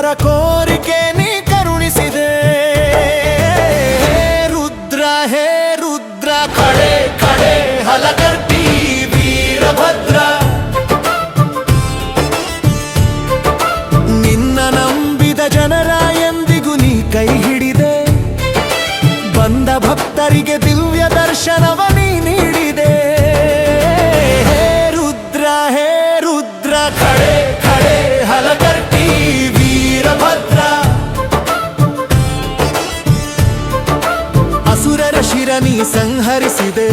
ಅವರ ಕೋರಿಕೆ ನೀ ಕರುಣಿಸಿದೆ. ರುದ್ರ ಹೇ ರುದ್ರ ಖಡೆ ಖಡೆ ಹಲಗರ್ತಿ ವೀರಭದ್ರ, ನಿನ್ನ ನಂಬಿದ ಜನರ ಎಂದಿಗೂ ನೀ ಕೈ ಹಿಡಿದೆ. ಬಂದ ಭಕ್ತರಿಗೆ ದಿವ್ಯ ದರ್ಶನವ ನೀ ನೀಡಿದೆ. ಹೇ ರುದ್ರ ಖಡೆ ಖಡೆ ಹಲಗರ್ತಿ ವೀರಭದ್ರ, ಅಸುರರ ಶಿರ ನೀ ಸಂಹರಿಸಿದೆ.